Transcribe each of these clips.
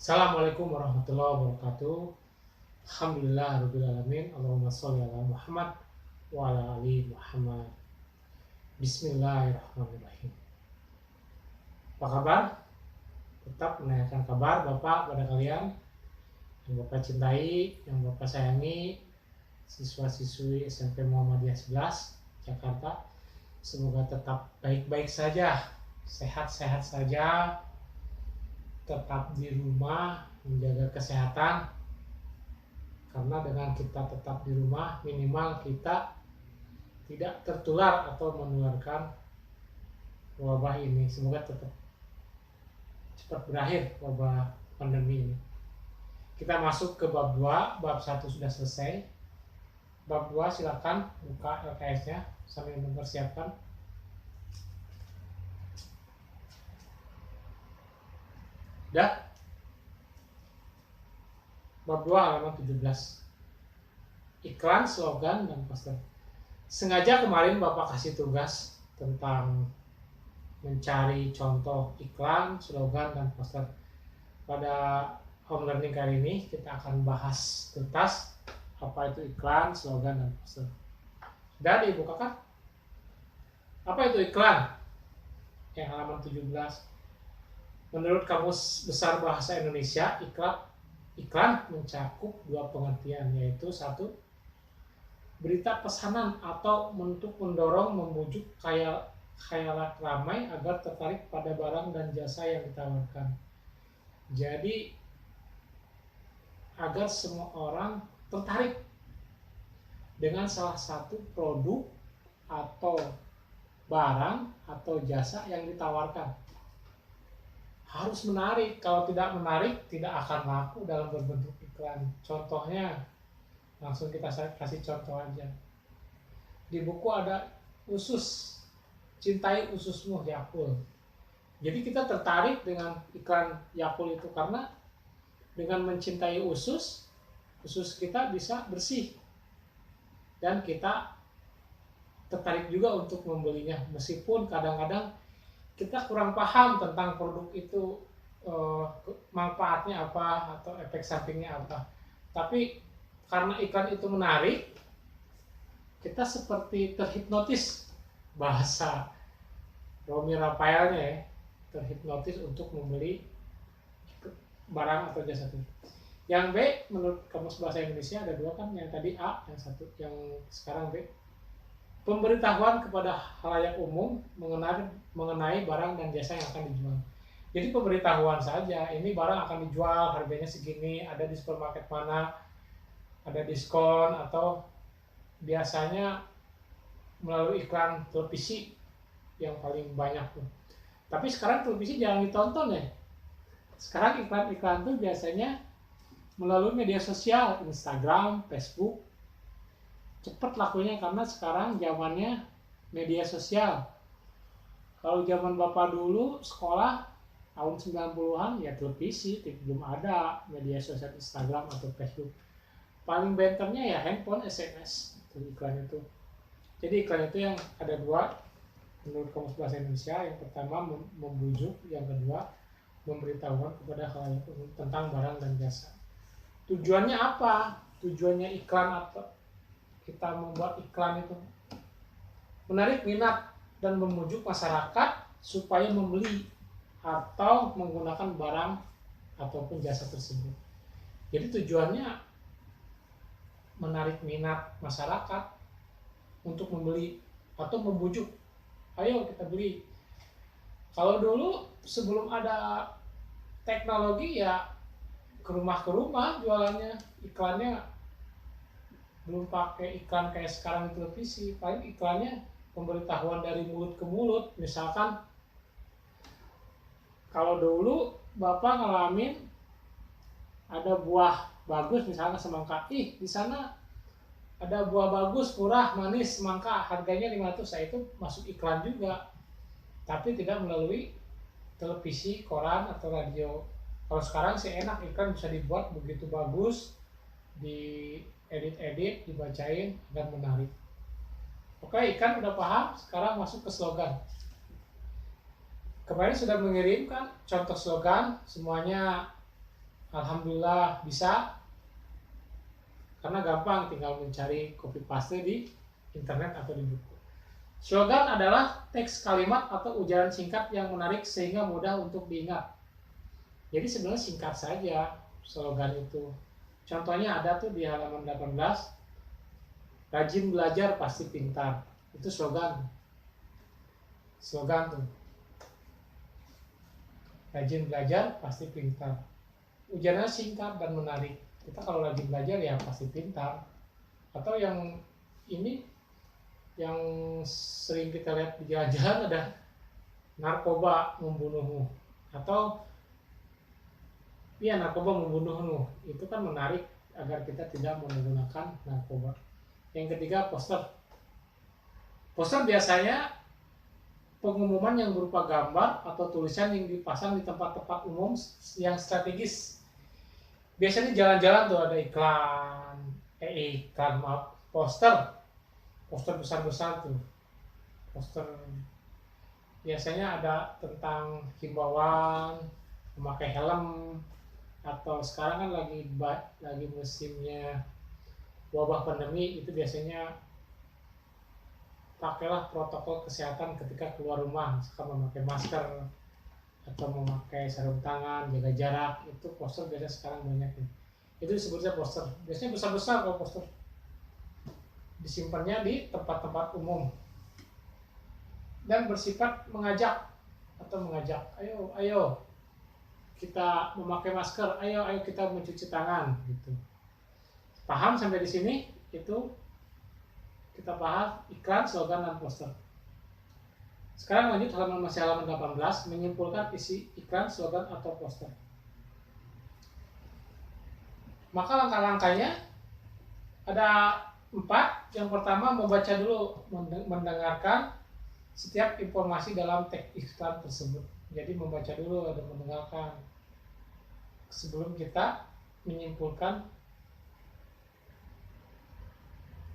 Assalamualaikum warahmatullahi wabarakatuh. Alhamdulillah rabbil alamin. Allahumma sholli ala Muhammad wa ala ali Muhammad. Bismillahirrahmanirrahim. Apa kabar? Tetap menanyakan kabar Bapak pada kalian yang Bapak cintai, yang Bapak sayangi, siswa-siswi SMP Muhammadiyah 11 Jakarta. Semoga tetap baik-baik saja, sehat-sehat saja, tetap di rumah, menjaga kesehatan, karena dengan kita tetap di rumah minimal kita tidak tertular atau menularkan wabah ini. Semoga tetap cepat berakhir wabah pandemi ini. Kita masuk ke bab 2, bab 1 sudah selesai. Bab 2 silakan buka LKS-nya sambil mempersiapkan. Dah. Bab 2 halaman 17. Iklan, slogan, dan poster. Sengaja kemarin Bapak kasih tugas tentang mencari contoh iklan, slogan, dan poster. Pada home learning kali ini kita akan bahas tuntas apa itu iklan, slogan, dan poster. Sudah dibukakan? Apa itu iklan? Yang halaman 17. Menurut Kamus Besar Bahasa Indonesia, iklan mencakup dua pengertian, yaitu satu, berita pesanan atau untuk mendorong, membujuk khayalat ramai agar tertarik pada barang dan jasa yang ditawarkan. Jadi agar semua orang tertarik dengan salah satu produk atau barang atau jasa yang ditawarkan. Harus menarik, kalau tidak menarik tidak akan laku dalam berbentuk iklan. Contohnya, langsung kita kasih contoh aja. Di buku ada usus, cintai ususmu Yakult. Jadi kita tertarik dengan iklan Yakult itu karena dengan mencintai usus kita bisa bersih. Dan kita tertarik juga untuk membelinya, meskipun kadang-kadang kita kurang paham tentang produk itu, manfaatnya apa atau efek sampingnya apa. Tapi karena iklan itu menarik, kita seperti terhipnotis, bahasa Romi Rafaelnya ya, terhipnotis untuk membeli barang atau jasa itu. Yang B, menurut Kamus Bahasa Indonesia ada dua kan, yang tadi A, yang satu, yang sekarang B. Pemberitahuan kepada khalayak umum mengenai barang dan jasa yang akan dijual. Jadi pemberitahuan saja, ini barang akan dijual, harganya segini, ada di supermarket mana, ada diskon, atau biasanya melalui iklan televisi yang paling banyak tuh. Tapi sekarang televisi jarang ditonton ya. Sekarang iklan-iklan tuh biasanya melalui media sosial, Instagram, Facebook. Cepat lakunya karena sekarang zamannya media sosial. Kalau zaman Bapak dulu sekolah tahun 90-an ya televisi, belum ada media sosial Instagram atau Facebook. Paling benternya ya handphone, SMS, itu iklan itu. Jadi iklan itu yang ada dua menurut Kamus Bahasa Indonesia. Yang pertama membujuk, yang kedua memberitahukan kepada khalayak umum tentang barang dan jasa. Tujuannya apa? Tujuannya iklan atau kita membuat iklan itu menarik minat dan memujuk masyarakat supaya membeli atau menggunakan barang ataupun jasa tersebut. Jadi tujuannya menarik minat masyarakat untuk membeli atau membujuk, ayo kita beli. Kalau dulu sebelum ada teknologi ya ke rumah jualannya, iklannya belum pakai iklan kayak sekarang di televisi. Paling iklannya pemberitahuan dari mulut ke mulut. Misalkan kalau dulu Bapak ngalamin ada buah bagus, misalnya semangka, di sana ada buah bagus, murah, manis, semangka, harganya 500. Saya itu masuk iklan juga, tapi tidak melalui televisi, koran, atau radio. Kalau sekarang sih enak, iklan bisa dibuat begitu bagus, di edit, dibacain, dan menarik. Oke, ikan udah paham, sekarang masuk ke slogan. Kemarin sudah mengirimkan contoh slogan, semuanya Alhamdulillah bisa, karena gampang, tinggal mencari copy paste di internet atau di buku. Slogan adalah teks kalimat atau ujaran singkat yang menarik sehingga mudah untuk diingat. Jadi sebenarnya singkat saja slogan itu. Contohnya ada tuh di halaman 18, rajin belajar pasti pintar. Itu slogan. Slogan tuh. Rajin belajar pasti pintar. Ujarannya singkat dan menarik. Kita kalau rajin belajar ya pasti pintar. Atau yang ini yang sering kita lihat di jalan-jalan ada narkoba membunuhmu, atau ya narkoba membunuhmu. Itu kan menarik agar kita tidak menggunakan narkoba. Yang ketiga, poster. Poster biasanya pengumuman yang berupa gambar atau tulisan yang dipasang di tempat-tempat umum yang strategis. Biasanya jalan-jalan tuh ada poster besar-besar tuh. Poster biasanya ada tentang himbauan memakai helm, atau sekarang kan lagi musimnya wabah pandemi, itu biasanya pakailah protokol kesehatan ketika keluar rumah, misalkan memakai masker atau memakai sarung tangan, jaga jarak. Itu poster biasanya sekarang banyak nih. Itu disebutnya poster. Biasanya besar-besar kalau poster. Disimpannya di tempat-tempat umum dan bersifat mengajak, ayo kita memakai masker, ayo kita mencuci tangan gitu. Paham sampai di sini? Itu kita bahas iklan, slogan, dan poster. Sekarang lanjut halaman 18, menyimpulkan isi iklan, slogan, atau poster. Maka langkah-langkahnya ada 4. Yang pertama, membaca dulu, mendengarkan setiap informasi dalam teks iklan tersebut. Jadi membaca dulu dan mendengarkan sebelum kita menyimpulkan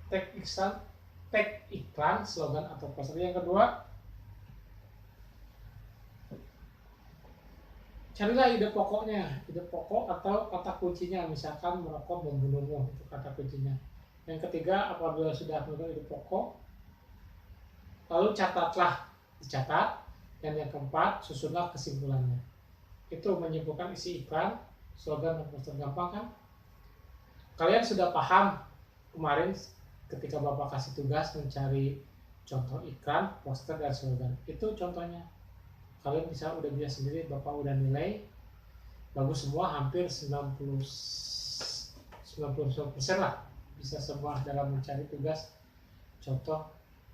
teks iklan, slogan, atau poster. Yang kedua, carilah ide pokok atau kata kuncinya, misalkan merokok membunuhmu, itu kata kuncinya. Yang ketiga, apabila sudah menemukan ide pokok, lalu dicatat. Dan yang keempat, susunlah kesimpulannya. Itu menyimpulkan isi iklan, slogan, dan poster. Gampang kan? Kalian sudah paham kemarin ketika Bapak kasih tugas mencari contoh iklan, poster, dan slogan. Itu contohnya. Kalian udah bisa sendiri, Bapak udah nilai bagus semua, hampir 90% lah. Bisa semua dalam mencari tugas contoh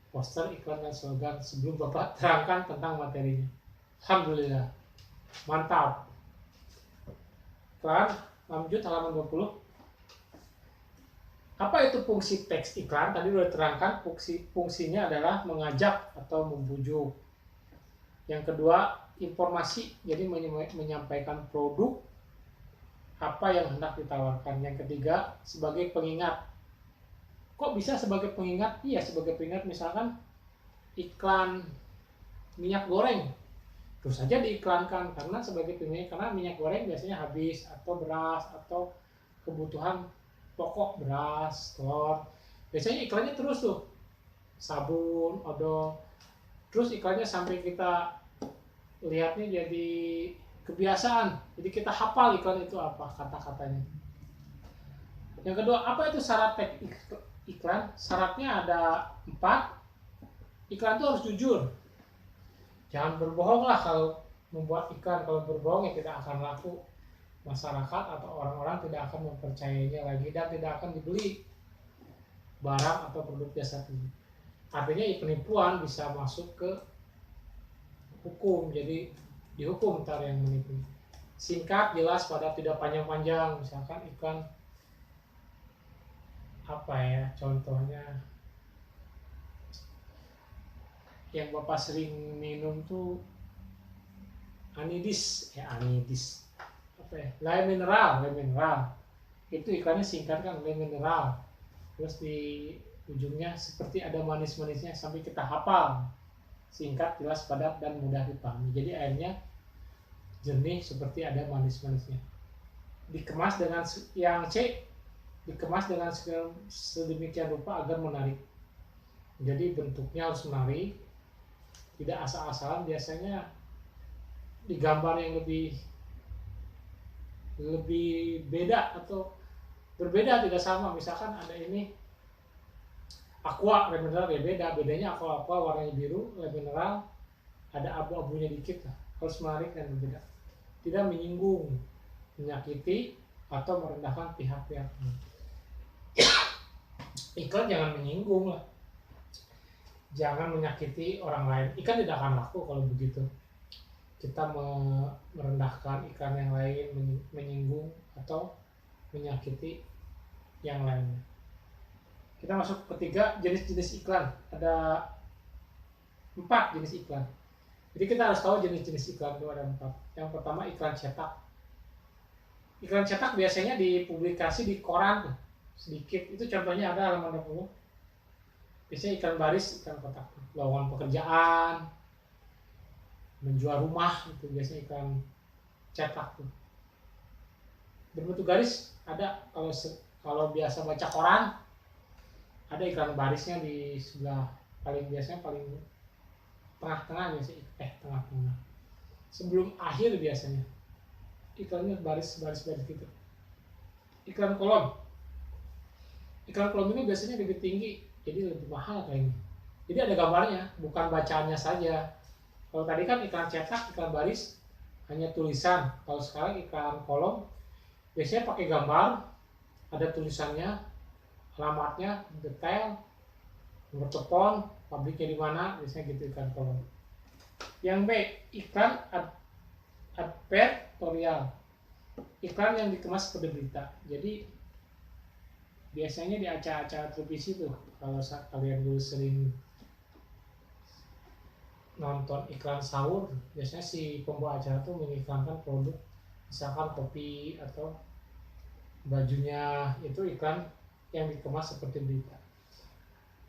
poster, iklan, dan slogan sebelum Bapak terangkan tentang materinya. Alhamdulillah, mantap. Lanjut halaman 20. Apa itu fungsi teks iklan? Tadi sudah terangkan, fungsinya adalah mengajak atau membujuk. Yang kedua, informasi, jadi menyampaikan produk apa yang hendak ditawarkan. Yang ketiga, sebagai pengingat. Kok bisa sebagai pengingat? Iya, sebagai pengingat, misalkan iklan minyak goreng, terus saja diiklankan karena sebagai pengingat, karena minyak goreng biasanya habis, atau beras, atau kebutuhan pokok beras, telur. Biasanya iklannya terus tuh, sabun, odol. Terus iklannya sampai kita lihatnya jadi kebiasaan, jadi kita hafal iklan itu apa kata-katanya. Yang kedua, apa itu syarat teks iklan? Syaratnya ada 4. Iklan itu harus jujur. Jangan berbohong lah kalau membuat iklan. Kalau berbohong ya tidak akan laku. Masyarakat atau orang-orang tidak akan mempercayainya lagi dan tidak akan dibeli barang atau produk jasa ini. Artinya penipuan bisa masuk ke hukum, jadi dihukum ntar yang menipu. Singkat, jelas, padat, tidak panjang-panjang. Misalkan iklan apa ya, contohnya yang Bapak sering minum tuh anidis apa ya, lime mineral. Itu iklannya singkat kan, lime mineral. Terus di ujungnya seperti ada manis-manisnya sampai kita hafal. Singkat, jelas, padat, dan mudah dipahami. Jadi airnya jernih seperti ada manis-manisnya. dikemas dengan yang C dikemas dengan sedemikian rupa agar menarik. Jadi bentuknya harus menarik, tidak asal-asalan. Biasanya di gambar yang lebih beda atau berbeda, tidak sama. Misalkan ada ini aqua lem mineral, ya bedanya aqua warnanya biru, lem mineral ada abu-abunya dikit lah. Harus menarik dan berbeda, tidak menyinggung, menyakiti atau merendahkan pihak-pihak. Iklan jangan menyinggung lah, jangan menyakiti orang lain. Ikan tidak akan laku kalau begitu. Kita merendahkan ikan yang lain, menyinggung atau menyakiti yang lainnya. Kita masuk ketiga, jenis-jenis iklan. Ada 4 jenis iklan. Jadi kita harus tahu jenis-jenis iklan itu ada 4. Yang pertama iklan cetak. Iklan cetak biasanya dipublikasi di koran sedikit. Itu contohnya ada halaman 20. Biasanya iklan baris, iklan kotak, lowongan pekerjaan, menjual rumah, itu biasanya iklan cetak tuh. Berbentuk garis ada, kalau biasa baca koran ada iklan barisnya di sebelah paling tengah-tengah biasanya, tengah-tengah sebelum akhir biasanya iklannya baris gitu. Iklan kolom ini biasanya lebih tinggi, jadi lebih mahal kayaknya. Jadi ada gambarnya, bukan bacaannya saja. Kalau tadi kan iklan cetak, iklan baris hanya tulisan. Kalau sekarang iklan kolom biasanya pakai gambar, ada tulisannya, alamatnya, detail, nomor telepon, pabriknya di mana, biasanya gitu iklan kolom. Yang B, iklan advertorial. Iklan yang dikemas sebagai berita. Jadi biasanya di acara-acara televisi tuh, kalau kalian dulu sering nonton iklan sahur, biasanya si pembawa acara tuh mengiklankan produk, misalkan kopi atau bajunya, itu iklan yang dikemas seperti berita.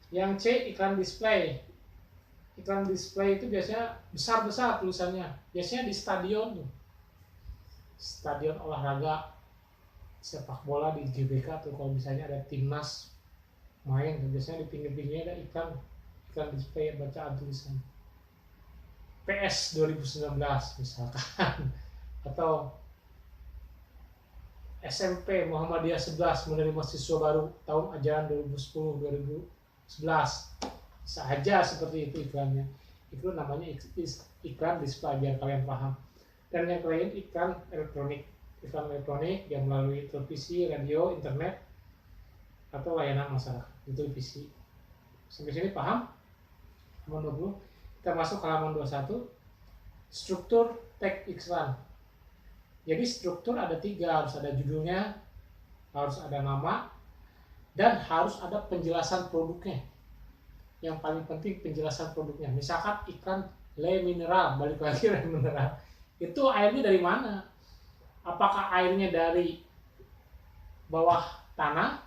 Yang C, iklan display. Iklan display itu biasanya besar-besar tulisannya, biasanya di stadion tuh, stadion olahraga sepak bola di GBK tuh, kalau misalnya ada timnas main, biasanya di pinggir-pinggirnya ada iklan display bacaan tulisan. PS 2019 misalkan, atau SMP Muhammadiyah 11 menerima siswa baru tahun ajaran 2010-2011, bisa aja seperti itu iklannya. Itu namanya iklan display, biar kalian paham. Dan yang lain iklan elektronik yang melalui televisi, radio, internet, atau layanan masyarakat di televisi. Sampai sini paham? Halaman 20. Kita masuk halaman 21. Struktur teks iklan. Jadi struktur ada 3, harus ada judulnya, harus ada nama, dan harus ada penjelasan produknya. Yang paling penting penjelasan produknya. Misalkan iklan Le Mineral, balik lagi Le Mineral. Itu airnya dari mana? Apakah airnya dari bawah tanah,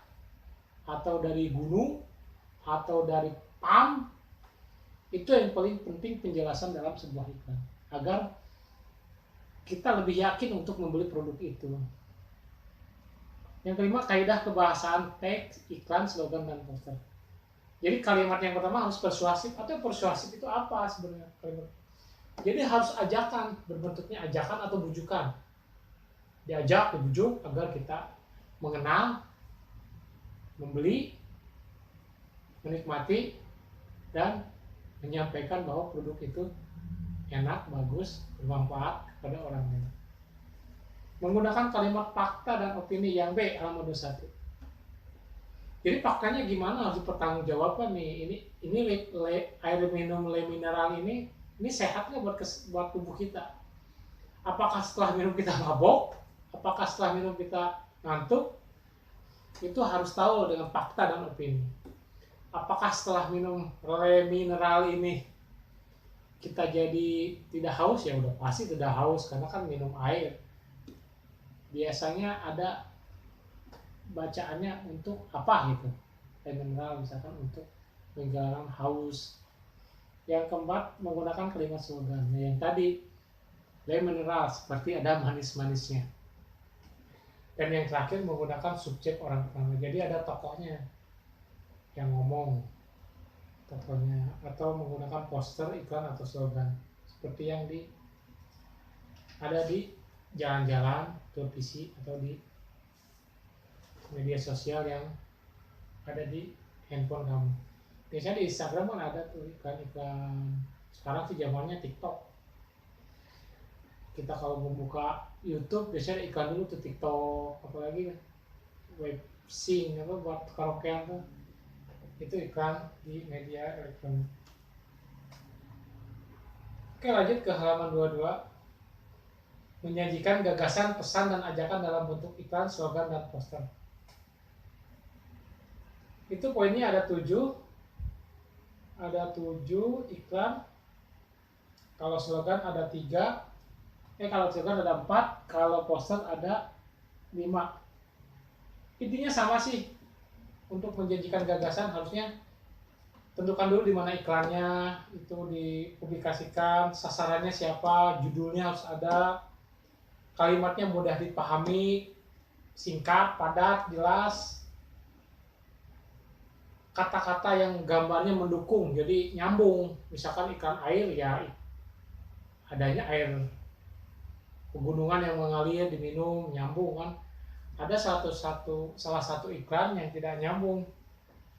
atau dari gunung, atau dari pam? Itu yang paling penting penjelasan dalam sebuah iklan, agar kita lebih yakin untuk membeli produk itu. Yang kelima, kaidah kebahasaan teks, iklan, slogan, dan poster. Jadi kalimat yang pertama harus persuasif. Atau persuasif itu apa sebenarnya? Jadi harus ajakan, berbentuknya ajakan atau bujukan. Diajak, dibujuk agar kita mengenal, membeli, menikmati, dan menyampaikan bahwa produk itu enak, bagus, bermanfaat kepada orang lain. Menggunakan kalimat fakta dan opini. Yang B, halaman 21. Jadi faktanya gimana, harus dipertanggungjawabkan nih. Ini air minum Le Mineral ini sehat nggak buat tubuh kita? Apakah setelah minum kita mabok? Apakah setelah minum kita ngantuk? Itu harus tahu dengan fakta dan opini. Apakah setelah minum Le Mineral ini kita jadi tidak haus? Ya udah pasti tidak haus, karena kan minum air. Biasanya ada bacaannya untuk apa gitu. Le Mineral misalkan untuk menghilangkan haus. Yang keempat, menggunakan kalimat slogan. Yang tadi Le Mineral seperti ada manis-manisnya. Dan yang terakhir menggunakan subjek orang pertama. Jadi ada tokohnya yang ngomong, tokohnya, atau menggunakan poster, iklan atau slogan seperti yang ada di jalan-jalan, televisi, atau di media sosial yang ada di handphone kamu. Biasanya di Instagram kan ada tuh iklan-iklan. Sekarang sih zamannya TikTok. Kita kalau membuka YouTube biasanya iklan dulu tuh TikTok, apalagi web sing apa buat karaokean tuh. Itu iklan di media elektronik. Oke, lanjut ke halaman 22. Menyajikan gagasan, pesan, dan ajakan dalam bentuk iklan, slogan, dan poster. Itu poinnya ada 7. Ada 7 iklan. Kalau slogan ada 3. Kalau slogan ada 4. Kalau poster ada 5. Intinya sama sih. Untuk menjanjikan gagasan harusnya tentukan dulu di mana iklannya itu dipublikasikan, sasarannya siapa, judulnya harus ada, kalimatnya mudah dipahami, singkat, padat, jelas, kata-kata yang gambarnya mendukung, jadi nyambung. Misalkan iklan air, ya adanya air pegunungan yang mengalir diminum, nyambung kan. Ada salah satu iklan yang tidak nyambung,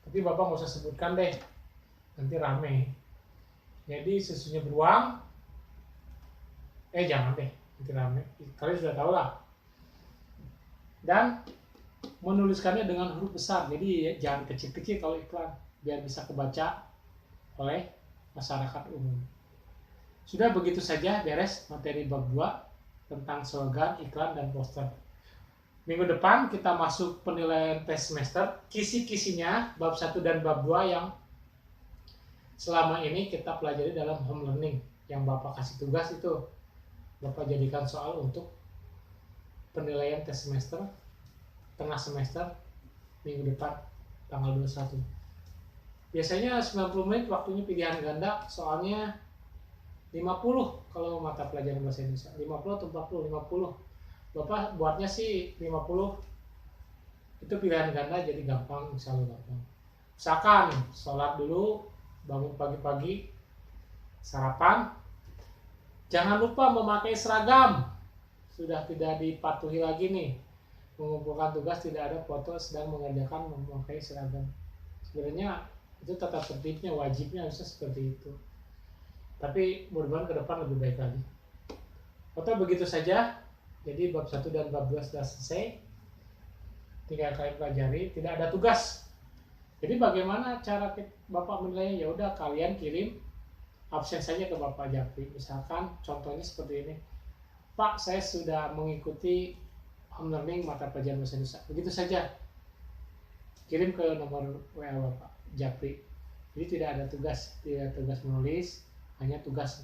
tapi Bapak nggak usah sebutkan deh, nanti rame. Jadi susunya beruang, jangan deh, nanti rame. Kalian sudah tahu lah. Dan menuliskannya dengan huruf besar, jadi jangan kecil-kecil kalau iklan, biar bisa kebaca oleh masyarakat umum. Sudah, begitu saja beres materi bab 2 tentang slogan, iklan, dan poster. Minggu depan kita masuk penilaian tes semester, kisi-kisinya bab 1 dan bab 2 yang selama ini kita pelajari dalam home learning. Yang Bapak kasih tugas itu Bapak jadikan soal untuk penilaian tes semester tengah semester minggu depan tanggal 21. Biasanya 90 menit waktunya pilihan ganda, soalnya 50 kalau mata pelajaran bahasa Indonesia. 50 atau 40, 50. Bapak buatnya sih 50. Itu pilihan ganda, jadi gampang, insya Allah gampang. Misalkan sholat dulu, bangun pagi-pagi, sarapan, jangan lupa memakai seragam. Sudah tidak dipatuhi lagi nih, mengumpulkan tugas tidak ada foto sedang mengerjakan memakai seragam. Sebenarnya itu tata tertibnya, wajibnya harusnya seperti itu. Tapi mudah-mudahan ke depan lebih baik lagi. Oke, begitu saja. Jadi bab 1 dan bab 2 sudah selesai. Tinggal kalian pelajari, tidak ada tugas. Jadi bagaimana cara Bapak menilainya? Ya udah, kalian kirim absen saja ke Bapak Japri. Misalkan contohnya seperti ini. Pak, saya sudah mengikuti home learning mata pelajaran bahasa Indonesia. Begitu saja. Kirim ke nomor WA Bapak Japri. Jadi tidak ada tugas, tidak ada tugas menulis, hanya tugas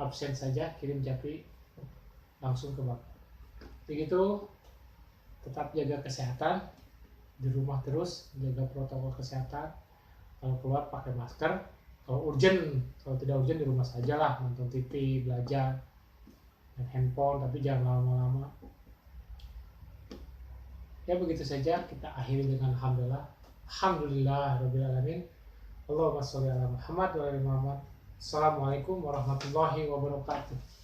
absen saja, kirim Japri langsung ke Bapak. Begitu, tetap jaga kesehatan, di rumah terus, jaga protokol kesehatan. Kalau keluar pakai masker, kalau urgent, kalau tidak urgent di rumah saja lah, nonton TV, belajar, dan handphone, tapi jangan lama-lama. Ya begitu saja, kita akhiri dengan alhamdulillah. Alhamdulillah rabbil alamin. Allahumma sholli ala Muhammad wa ala Muhammad. Assalamualaikum warahmatullahi wabarakatuh.